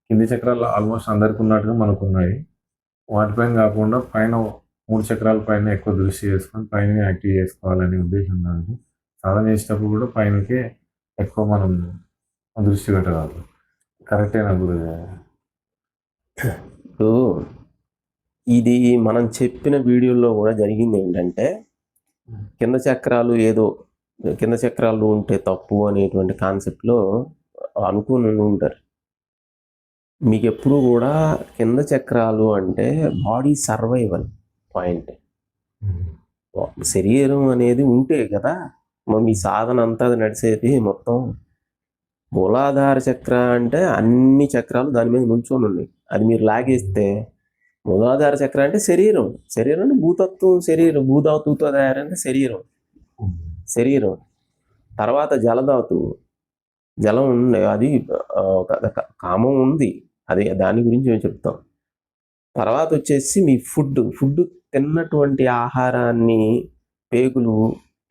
కింది చక్రాలు ఆల్మోస్ట్ అందరికి ఉన్నట్టుగా మనకున్నాయి. వాటిపైన కాకుండా పైన 3 చక్రాల పైన ఎక్కువ దృష్టి చేసుకొని పైననే యాక్టివ్ చేసుకోవాలనే ఉద్దేశం నాది. సాధన చేసేటప్పుడు కూడా పైనకే ఎక్కువ మనం దృష్టి పెట్టగలం. కరెక్టేనా గురుగారు? ఇప్పుడు ఇది మనం చెప్పిన వీడియోలో కూడా జరిగింది ఏంటంటే, కింద చక్రాలు ఉంటే తప్పు అనేటువంటి కాన్సెప్ట్లో అనుకుని ఉంటారు. మీకు ఎప్పుడు కూడా కింద చక్రాలు అంటే బాడీ సర్వైవల్ పాయింట్. శరీరం అనేది ఉంటే కదా మీ సాధన అంతా నడిచేది. మొత్తం మూలాధార చక్ర అంటే అన్ని చక్రాలు దాని మీద నుంచొని ఉన్నాయి. అది మీరు లాగేస్తే మూలాధార చక్ర అంటే శరీరం భూతత్వం, భూధాతువుతో తయారైన శరీరం. తర్వాత జలధాతువు, జలం ఉంది, అది కామం ఉంది, అది దాని గురించి మేము చెప్తాం. తర్వాత వచ్చేసి మీ ఫుడ్ తిన్నటువంటి ఆహారాన్ని పేగులు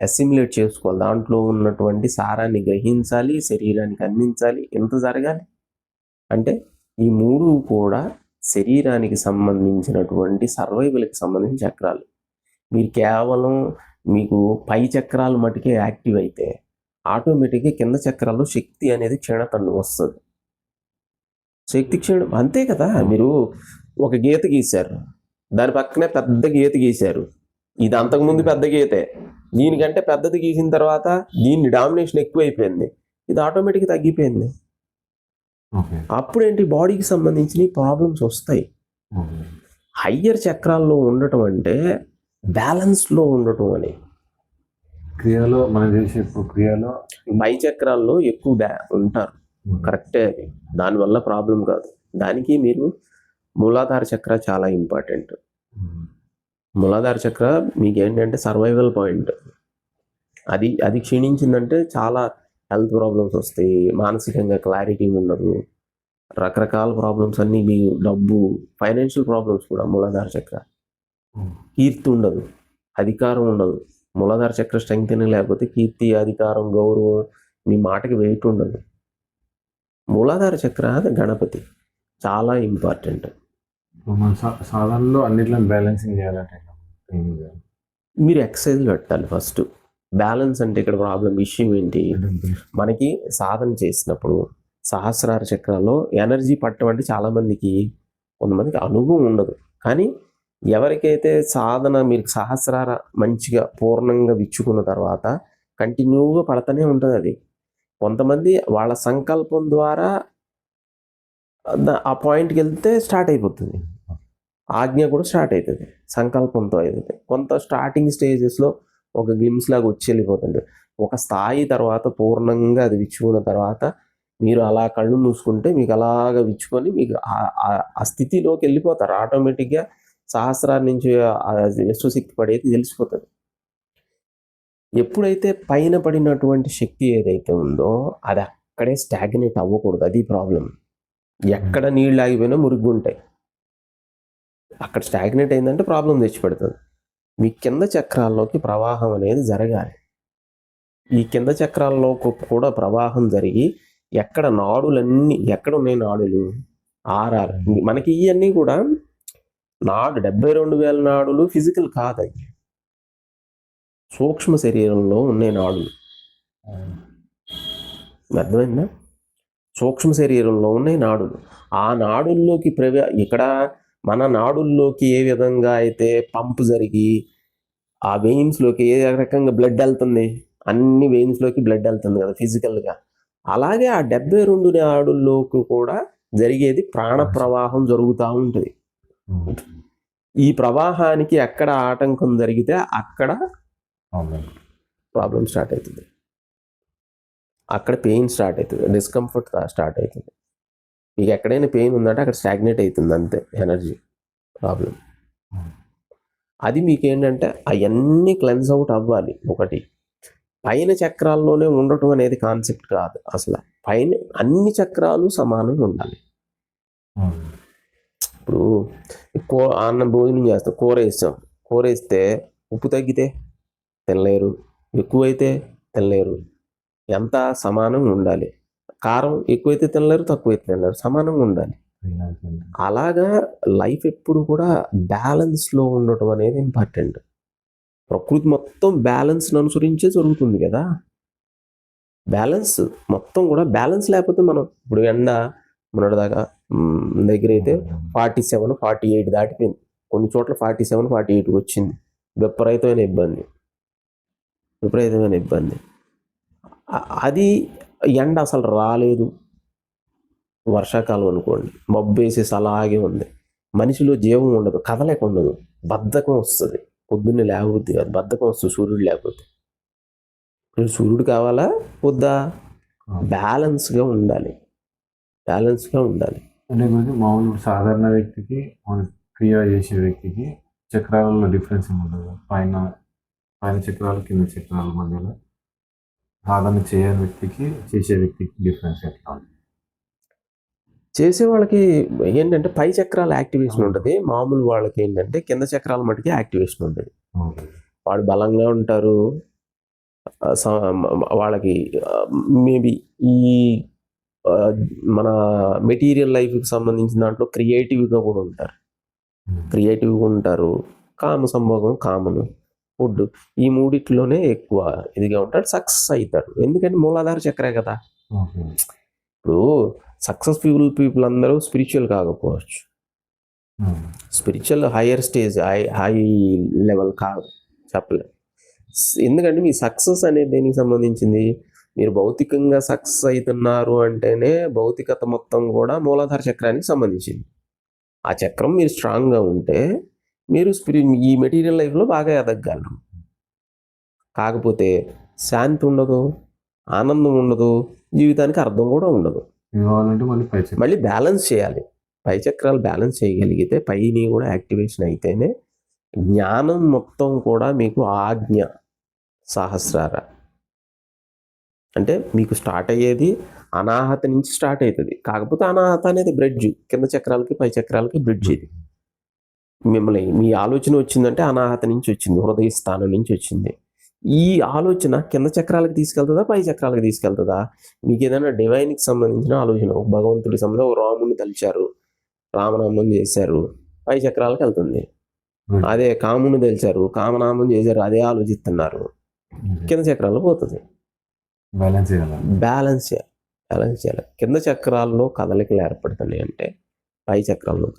అసిమిలేట్ చేసుకోవాలి, దాంట్లో ఉన్నటువంటి సారాన్ని గ్రహించాలి, శరీరానికి అందించాలి. ఎంత జరగాలి అంటే ఈ 3 కూడా శరీరానికి సంబంధించినటువంటి సర్వైవల్కి సంబంధించిన చక్రాలు. మీరు కేవలం మీకు పై చక్రాలు మటుకే యాక్టివ్ అయితే ఆటోమేటిక్గా కింద చక్రాల్లో శక్తి అనేది క్షీణతను వస్తుంది. శక్తి క్షీణం అంతే కదా. మీరు ఒక గీత గీశారు, దాని పక్కనే పెద్ద గీత గీశారు. ఇది అంతకుముందు పెద్ద గీతే, దీనికంటే పెద్దది గీసిన తర్వాత దీని డామినేషన్ ఎక్కువైపోయింది, ఇది ఆటోమేటిక్గా తగ్గిపోయింది. అప్పుడేంటి బాడీకి సంబంధించిన ప్రాబ్లమ్స్ వస్తాయి. హయ్యర్ చక్రాల్లో ఉండటం అంటే బ్యాలెన్స్లో ఉండటం అని. క్రియలో మనం చేసే క్రియలో పై చక్రాల్లో ఎక్కువ ఉంటారు, కరెక్టే. అది దానివల్ల ప్రాబ్లం కాదు. దానికి మీరు మూలాధార చక్ర చాలా ఇంపార్టెంట్. మూలాధార చక్ర మీకు ఏంటంటే సర్వైవల్ పాయింట్. అది క్షీణించిందంటే చాలా హెల్త్ ప్రాబ్లమ్స్ వస్తాయి, మానసికంగా క్లారిటీ ఉండదు, రకరకాల ప్రాబ్లమ్స్ అన్నీ, మీ డబ్బు, ఫైనాన్షియల్ ప్రాబ్లమ్స్ కూడా. మూలాధార చక్ర కీర్తి ఉండదు, అధికారం ఉండదు. మూలాధార చక్ర స్ట్రెంగ్త్ లేకపోతే కీర్తి, అధికారం, గౌరవం, మీ మాటకి వెయిట్ ఉండదు. మూలాధార చక్ర గణపతి చాలా ఇంపార్టెంట్. మన సాధనలో అన్నిట్లో బ్యాలెన్సింగ్ చేయాలంటే మీరు ఎక్సర్సైజ్ పెట్టాలి ఫస్ట్. బ్యాలెన్స్ అంటే ఇక్కడ ప్రాబ్లం విషయం ఏంటి, మనకి సాధన చేసినప్పుడు సహస్రార చక్రాల్లో ఎనర్జీ పట్టడం అంటే కొంతమందికి అనుభవం ఉండదు. కానీ ఎవరికైతే సాధన మీరు సహస్రార మంచిగా పూర్ణంగా విచ్చుకున్న తర్వాత కంటిన్యూగా పడతానే ఉంటుంది. అది కొంతమంది వాళ్ళ సంకల్పం ద్వారా ఆ పాయింట్కి వెళ్తే స్టార్ట్ అయిపోతుంది, ఆజ్ఞ కూడా స్టార్ట్ అవుతుంది, సంకల్పంతో అవుతుంది. కొంత స్టార్టింగ్ స్టేజెస్లో ఒక గ్లిమ్స్ లాగా వచ్చి వెళ్ళిపోతుంది. ఒక స్థాయి తర్వాత పూర్ణంగా అది విచ్చుకున్న తర్వాత మీరు అలా కళ్ళు మూసుకుంటే మీకు అలాగ విచ్చుకొని మీకు ఆ స్థితిలోకి వెళ్ళిపోతారు. ఆటోమేటిక్గా సహస్రాల నుంచి విశ్వశక్తి పడేది తెలిసిపోతుంది. ఎప్పుడైతే పైన పడినటువంటి శక్తి ఏదైతే ఉందో అది అక్కడే స్టాగ్నేట్ అవ్వకూడదు, అది ప్రాబ్లం. ఎక్కడ నీళ్ళు ఆగిపోయినా మురుగ్గా ఉంటాయి, అక్కడ స్టాగ్నేట్ అయిందంటే ప్రాబ్లం తెచ్చిపెడుతుంది. మీ కింద చక్రాల్లోకి ప్రవాహం అనేది జరగాలి. ఈ కింద చక్రాల్లో కూడా ప్రవాహం జరిగి ఎక్కడ నాడులన్నీ, ఎక్కడ ఉన్నాయి నాడులు, ఆర్ఆర్, మనకి ఇవన్నీ కూడా 72,000 నాడులు ఫిజికల్ కాదు, అవి సూక్ష్మ శరీరంలో ఉన్నాయి నాడులు. అర్థమైందా? సూక్ష్మ శరీరంలో ఉన్నాయి నాడులు. ఆ నాడుల్లోకి ఇక్కడ మన నాడుల్లోకి ఏ విధంగా అయితే పంపు జరిగి ఆ వెయిన్స్లోకి ఏ రకంగా బ్లడ్ వెళ్తుంది, అన్ని వెయిన్స్లోకి బ్లడ్ వెళ్తుంది కదా ఫిజికల్గా, అలాగే ఆ 72 నాడుల్లోకి కూడా జరిగేది ప్రాణ ప్రవాహం జరుగుతూ ఉంటుంది. ఈ ప్రవాహానికి ఎక్కడ ఆటంకం జరిగితే అక్కడ ప్రాబ్లం స్టార్ట్ అవుతుంది, అక్కడ పెయిన్ స్టార్ట్ అవుతుంది, డిస్కంఫర్ట్ స్టార్ట్ అవుతుంది. మీకు ఎక్కడైనా పెయిన్ ఉందంటే అక్కడ స్టాగ్నేట్ అవుతుంది, అంతే ఎనర్జీ ప్రాబ్లం. అది మీకేంటంటే అవన్నీ క్లెన్స్ అవుట్ అవ్వాలి. ఒకటి, పైన చక్రాల్లోనే ఉండటం అనేది కాన్సెప్ట్ కాదు అసలు. పైన అన్ని చక్రాలు సమానంగా ఉండాలి. ఇప్పుడు అన్నం భోజనం చేస్తాం, కూర వేస్తే ఉప్పు తగ్గితే తినలేరు, ఎక్కువైతే తినలేరు, ఎంత సమానంగా ఉండాలి. కారం ఎక్కువైతే తినలేరు, తక్కువైతే తినలేరు, సమానంగా ఉండాలి. అలాగా లైఫ్ ఎప్పుడు కూడా బ్యాలెన్స్లో ఉండటం అనేది ఇంపార్టెంట్. ప్రకృతి మొత్తం బ్యాలెన్స్ని అనుసరించే జరుగుతుంది కదా. బ్యాలెన్స్ మొత్తం కూడా బ్యాలెన్స్ లేకపోతే మనం ఇప్పుడు ఎండ మొన్నటిదాకా దగ్గర అయితే 47, 48 దాటిపోయింది. కొన్ని చోట్ల 47, 48 వచ్చింది. విపరీతమైన ఇబ్బంది. అది ఎండ అసలు రాలేదు. వర్షాకాలం అనుకోండి, మబ్బు వేసేసి అలాగే ఉంది. మనిషిలో జీవం ఉండదు, కదలేక ఉండదు, బద్ధకం వస్తుంది. పొద్దున్నే లేకపోతే అది బద్ధకం వస్తుంది సూర్యుడు లేకపోతే. సూర్యుడు కావాలా వద్దా? బ్యాలెన్స్గా ఉండాలి. అంటే గురించి మామూలు సాధారణ వ్యక్తికి మన క్రియ చేసే వ్యక్తికి చక్రాలలో డిఫరెన్స్ ఉండదు. పైన చక్రాలు కింద చక్రాల మధ్యలో సాధన చేయని వ్యక్తికి చేసే వ్యక్తికి డిఫరెన్స్ ఎట్లా ఉంది? చేసే వాళ్ళకి ఏంటంటే పై చక్రాల యాక్టివేషన్ ఉంటుంది. మామూలు వాళ్ళకి ఏంటంటే కింద చక్రాల మటుకి యాక్టివేషన్ ఉంటుంది. వాడు బలంగా ఉంటారు. వాళ్ళకి మేబీ ఈ మన మెటీరియల్ లైఫ్కి సంబంధించిన దాంట్లో క్రియేటివ్గా కూడా ఉంటారు. కామ సంభోగం, కామను, ఫుడ్, ఈ మూడిట్లోనే ఎక్కువ ఇదిగా ఉంటారు. సక్సెస్ అవుతారు. ఎందుకంటే మూలాధార చక్రే కదా. ఇప్పుడు సక్సెస్ఫుల్ పీపుల్ అందరూ స్పిరిచువల్ కాకపోవచ్చు. Spiritual higher stage, high level కాదు, చెప్పలేదు. ఎందుకంటే మీ సక్సెస్ అనేది దేనికి సంబంధించింది? మీరు భౌతికంగా సక్సెస్ అవుతున్నారు అంటేనే భౌతికత మొత్తం కూడా మూలాధార చక్రానికి సంబంధించింది. ఆ చక్రం మీరు స్ట్రాంగ్గా ఉంటే మీరు ఈ మెటీరియల్ లైఫ్లో బాగా ఎదగగలరు. కాకపోతే శాంతి ఉండదు, ఆనందం ఉండదు, జీవితానికి అర్థం కూడా ఉండదు. మళ్ళీ బ్యాలెన్స్ చేయాలి. పై చక్రాలు బ్యాలెన్స్ చేయగలిగితే, పైని కూడా యాక్టివేషన్ అయితేనే జ్ఞానం మొత్తం కూడా మీకు ఆజ్ఞ సహస్రార అంటే మీకు స్టార్ట్ అయ్యేది అనాహత నుంచి స్టార్ట్ అవుతుంది. కాకపోతే అనాహత అనేది బ్రిడ్జ్, కింద చక్రాలకి పై చక్రాలకి బ్రిడ్జ్. ఇది మిమ్మల్ని మీ ఆలోచన వచ్చిందంటే అనాహత నుంచి వచ్చింది, హృదయ స్థానం నుంచి వచ్చింది. ఈ ఆలోచన కింద చక్రాలకు తీసుకెళ్తుందా, పై చక్రాలకు తీసుకెళ్తుందా? మీకు ఏదైనా డివైన్కి సంబంధించిన ఆలోచన, భగవంతుడి సంబంధం, రాముని తలిచారు, రామనామం చేశారు, పై చక్రాలకు వెళ్తుంది. అదే కాముని తెలిచారు, కామనామం చేశారు, అదే ఆలోచిస్తున్నారు, కింద చక్రాల్లో పోతుంది. బ్యాలెన్స్ చేయాలి. కింద చక్రాల్లో కదలికలు ఏర్పడుతున్నాయి అంటే పై చక్రాల్లోకి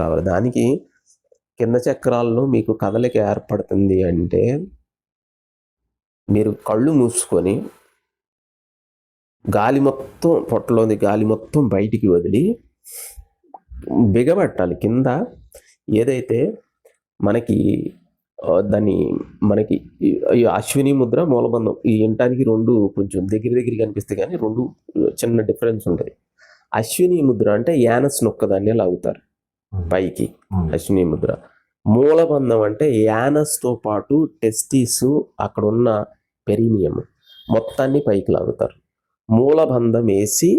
రావాలి. దానికి కింద చక్రాల్లో మీకు కదలిక ఏర్పడుతుంది అంటే మీరు కళ్ళు మూసుకొని గాలి మొత్తం, పొట్టలోని గాలి మొత్తం బయటికి వదిలి బిగబట్టాలి. కింద ఏదైతే మనకి ఈ అశ్విని ముద్ర, మూలబంధం, ఈ ఇంటానికి రెండు కొంచెం దగ్గర కనిపిస్తాయి, కానీ రెండు చిన్న డిఫరెన్స్ ఉంటుంది. అశ్విని ముద్ర అంటే యానస్ నొక్కదాన్ని లాగుతారు పైకి, అశ్విని ముద్ర. మూలబంధం అంటే యానస్తో పాటు టెస్టిస్, అక్కడ ఉన్న పెరీనియం మొత్తాన్ని పైకి లాగుతారు. మూలబంధం వేసి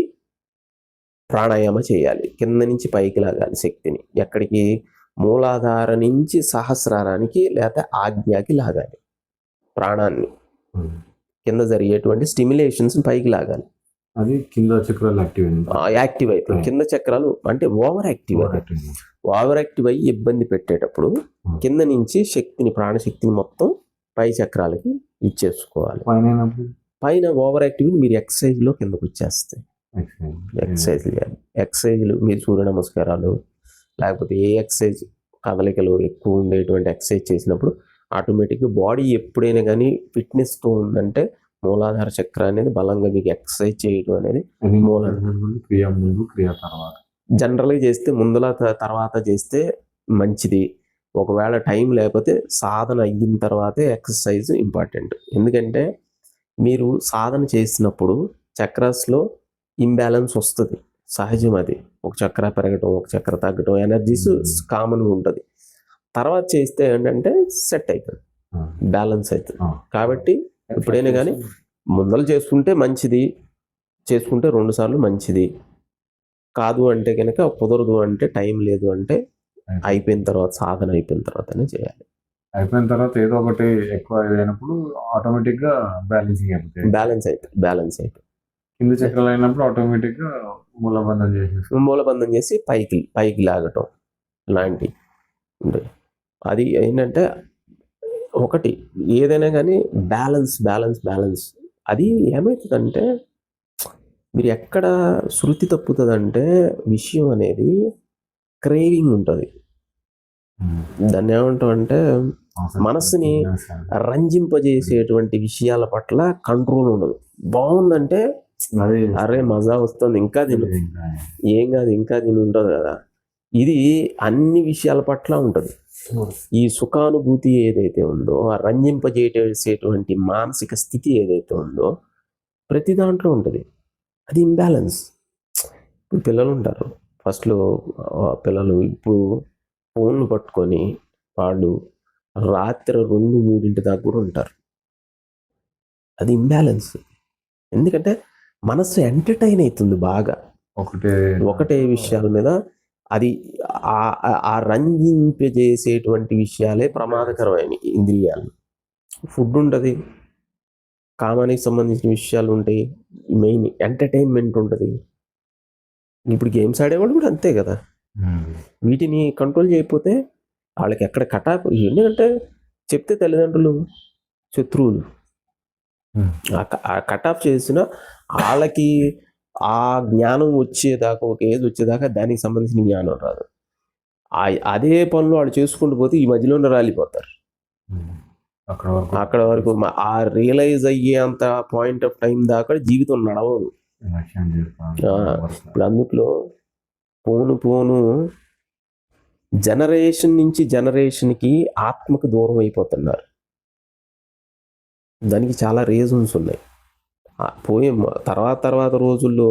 ప్రాణాయామ చేయాలి, కింద నుంచి పైకి లాగాలి శక్తిని. ఎక్కడికి? మూలాధార నుంచి సహస్రారానికి లేదా ఆజ్ఞకి లాగాలి ప్రాణాన్ని. కింద జరిగేటువంటి స్టిమ్యులేషన్స్ పైకి లాగాలి. అది కింద చక్రాలు యాక్టివ్ అవుతాయి. కింద చక్రాలు అంటే ఓవర్ యాక్టివ్ అయ్యి ఇబ్బంది పెట్టేటప్పుడు కింద నుంచి శక్తిని, ప్రాణశక్తిని మొత్తం పై చక్రాలకి ఇచ్చేసుకోవాలి. పైన ఓవర్ యాక్టివ్ మీరు ఎక్సర్సైజ్లో కిందకు వచ్చేస్తాయి. ఎక్సర్సైజ్ చేయాలి. ఎక్సర్సైజ్లు మీరు సూర్య నమస్కారాలు లేకపోతే ఏ ఎక్సర్సైజ్, కదలికలు ఎక్కువ ఉండేటువంటి ఎక్సర్సైజ్ చేసినప్పుడు ఆటోమేటిక్గా బాడీ ఎప్పుడైనా కానీ ఫిట్నెస్తో ఉందంటే మూలాధార చక్ర అనేది బలంగా మీకు ఎక్సర్సైజ్ చేయడం అనేది జనరల్గా చేస్తే ముందుల తర్వాత చేస్తే మంచిది. ఒకవేళ టైం లేకపోతే సాధన అయిన తర్వాతే ఎక్సర్సైజ్ ఇంపార్టెంట్. ఎందుకంటే మీరు సాధన చేసినప్పుడు చక్రాస్లో ఇంబ్యాలెన్స్ వస్తుంది, సహజం. అది ఒక చక్ర పెరగటం, ఒక చక్ర తగ్గటం, ఎనర్జీస్ కామన్గా ఉంటుంది. తర్వాత చేస్తే ఏంటంటే సెట్ అవుతుంది, బ్యాలెన్స్ అవుతుంది. కాబట్టి ఎప్పుడైనా కానీ ముందలు చేసుకుంటే మంచిది, చేసుకుంటే 2 సార్లు మంచిది. కాదు అంటే కనుక, కుదరదు అంటే, టైం లేదు అంటే అయిపోయిన తర్వాత, సాధన అయిపోయిన తర్వాతనే చేయాలి. అయిపోయిన తర్వాత ఏదో ఒకటి ఎక్కువ అయినప్పుడు ఆటోమేటిక్గా బ్యాలెన్స్ అవుతుంది. కింది చక్రాలు అయినప్పుడు ఆటోమేటిక్గా మూలబంధం చేసేస్తాం. మూలబంధం చేసి పైకి లాగటం లాంటి ఉంటాయి. అది ఏంటంటే ఒకటి ఏదైనా కానీ బ్యాలెన్స్ అది ఏమవుతుందంటే మీరు ఎక్కడ శృతి తప్పుతుందంటే విషయం అనేది క్రేవింగ్ ఉంటుంది. దాన్ని ఏమంటాం అంటే మనస్సుని రంజింపజేసేటువంటి విషయాల పట్ల కంట్రోల్ ఉండదు. బాగుందంటే అరే మజా వస్తుంది ఇంకా తిను, ఏం కాదు ఇంకా తిని ఉంటుంది కదా. ఇది అన్ని విషయాల పట్ల ఉంటుంది. ఈ సుఖానుభూతి ఏదైతే ఉందో, ఆ రంజింపజేసేటువంటి మానసిక స్థితి ఏదైతే ఉందో ప్రతి దాంట్లో ఉంటుంది. అది ఇంబ్యాలెన్స్. ఇప్పుడు పిల్లలు ఉంటారు, ఫస్ట్లో పిల్లలు ఇప్పుడు ఫోన్లు పట్టుకొని వాళ్ళు రాత్రి 2-3 దాకా కూడా ఉంటారు. అది ఇంబ్యాలెన్స్. ఎందుకంటే మనస్సు ఎంటర్టైన్ అవుతుంది బాగా ఒకటే విషయాల మీద. అది ఆ రంజింపజేసేటువంటి విషయాలే ప్రమాదకరమైన ఇంద్రియాలు. ఫుడ్ ఉంటుంది, కామానికి సంబంధించిన విషయాలు ఉంటాయి, మెయిన్ ఎంటర్టైన్మెంట్ ఉంటుంది. ఇప్పుడు గేమ్స్ ఆడేవాళ్ళు కూడా అంతే కదా. వీటిని కంట్రోల్ చేయకపోతే వాళ్ళకి ఎక్కడ కటాఫ్. ఎందుకంటే చెప్తే తల్లిదండ్రులు శత్రువులు. ఆ కటాఫ్ చేసిన వాళ్ళకి ఆ జ్ఞానం వచ్చేదాకా, ఒక ఏజ్ వచ్చేదాకా దానికి సంబంధించిన జ్ఞానం రాదు. అదే పనులు వాళ్ళు చేసుకుంటూ పోతే ఈ మధ్యలోనే రాలిపోతారు. అక్కడ వరకు ఆ రియలైజ్ అయ్యేంత పాయింట్ ఆఫ్ టైం దాకా జీవితం నడవదు. ఇప్పుడు అందుట్లో పోను జనరేషన్ నుంచి జనరేషన్కి ఆత్మకు దూరం అయిపోతున్నారు. దానికి చాలా రీజన్స్ ఉన్నాయి. పోయే తర్వాత రోజుల్లో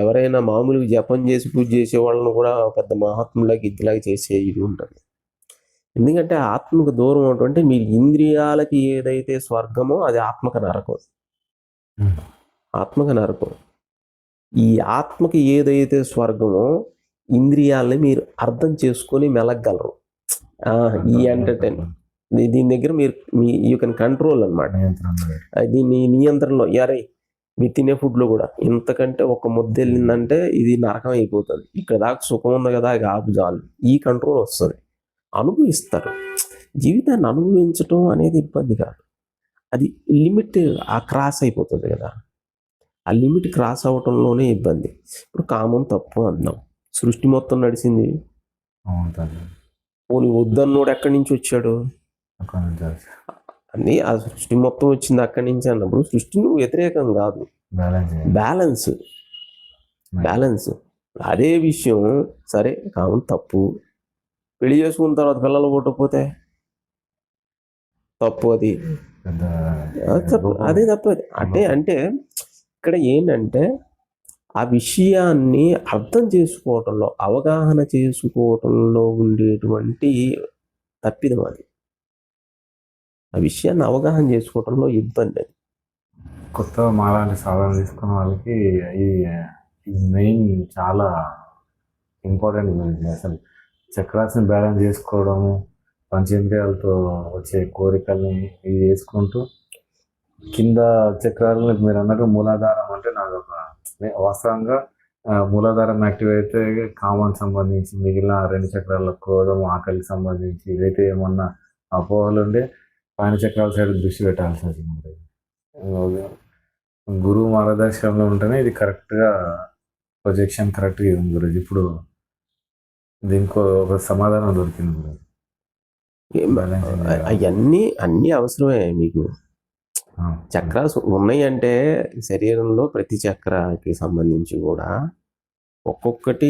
ఎవరైనా మామూలుగా జపం చేసి పూజ చేసే వాళ్ళను కూడా పెద్ద మహాత్ములాగా ఇదిలాగా చేసే ఇది ఉంటుంది. ఎందుకంటే ఆత్మకు దూరం అంటే మీరు ఇంద్రియాలకి ఏదైతే స్వర్గమో అది ఆత్మక నరకం. ఈ ఆత్మకి ఏదైతే స్వర్గమో ఇంద్రియాలని మీరు అర్థం చేసుకొని మెలగలరు. ఈ ఎంటర్టైన్ దీని దగ్గర మీరు యూ కెన్ కంట్రోల్ అనమాట. దీన్ని నియంత్రణలో. మీరు తినే ఫుడ్లో కూడా ఇంతకంటే ఒక ముద్ద వెళ్ళిందంటే ఇది నరకం అయిపోతుంది. ఇక్కడ దాకా సుఖం ఉంది కదా, అది ఆపు చాలు. ఈ కంట్రోల్ వస్తుంది. అనుభవిస్తారు. జీవితాన్ని అనుభవించటం అనేది ఇబ్బంది కాదు, అది లిమిట్ క్రాస్ అయిపోతుంది కదా. ఆ లిమిట్ క్రాస్ అవ్వటంలోనే ఇబ్బంది. ఇప్పుడు కామం తప్పు అన్నాం, సృష్టి మొత్తం నడిచింది. పోనీ వద్దన్నోడు ఎక్కడి నుంచి వచ్చాడు? అని ఆ సృష్టి మొత్తం వచ్చింది అక్కడి నుంచి అన్నప్పుడు సృష్టి నువ్వు వ్యతిరేకం కాదు, బ్యాలెన్స్. అదే విషయం సరే కామం తప్పు, పెళ్లి చేసుకున్న తర్వాత పిల్లలు పుట్టకపోతే తప్పు, అది అదే తప్పదు. అంటే ఇక్కడ ఏంటంటే ఆ విషయాన్ని అర్థం చేసుకోవటంలో, అవగాహన చేసుకోవటంలో ఉండేటువంటి తప్పిదం అది. ఆ విషయాన్ని అవగాహన చేసుకోవటంలో ఇబ్బంది. అది కొత్తగా మాలాంటి సాధన తీసుకున్న వాళ్ళకి ఈ మెయిన్ చాలా ఇంపార్టెంట్ గురించి. అసలు చక్రాస్ని బ్యాలెన్స్ చేసుకోవడము, పంచేంద్రియాలతో వచ్చే కోరికల్ని ఇవి చేసుకుంటూ కింద చక్రాలను మీరు అన్నట్టు మూలాధారం అంటే నాకు వాస్తవంగా మూలాధారం యాక్టివ్ అయితే కామానికి సంబంధించి మిగిలిన 2 చక్రాల క్రోధం, ఆకలికి సంబంధించి ఇదైతే ఏమన్నా అపోహలు ఉండే పైన చక్రాల సైడ్ దృష్టి పెట్టాల్సి వచ్చింది. గురువు మార్గదర్శకంలో ఉంటేనే ఇది కరెక్ట్గా ప్రొజెక్షన్ కరెక్ట్గా ఇది గురించి. ఇప్పుడు దీనికి ఒక సమాధానం దొరికింది గురించి. అన్నీ అవసరమే. మీకు చక్రాలు ఉన్నాయి అంటే శరీరంలో ప్రతి చక్రాకి సంబంధించి కూడా ఒక్కొక్కటి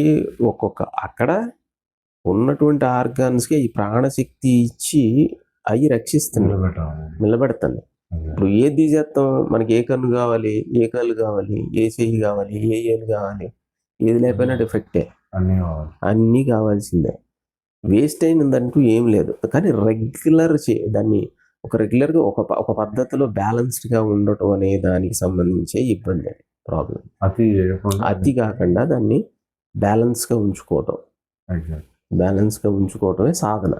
అక్కడ ఉన్నటువంటి ఆర్గాన్స్కి ఈ ప్రాణశక్తి ఇచ్చి అవి రక్షిస్తున్నాయి, నిలబెడతాయి. ఇప్పుడు ఏది తీసేస్తాం? మనకి ఏ కన్ను కావాలి, ఏ కాళ్ళు కావాలి, ఏ చెయ్యి కావాలి, ఏ ఏలు కావాలి, ఏది లేకపోయినా డిఫెక్టే. అన్నీ కావాల్సిందే. వేస్ట్ అయినదంటూ ఏం లేదు. కానీ రెగ్యులర్ దాన్ని రెగ్యులర్గా ఒక పద్ధతిలో బ్యాలెన్స్డ్గా ఉండటం అనే దానికి సంబంధించే ఇబ్బంది, అది ప్రాబ్లం. అతి కాకుండా దాన్ని బ్యాలెన్స్గా ఉంచుకోవటమే సాధన.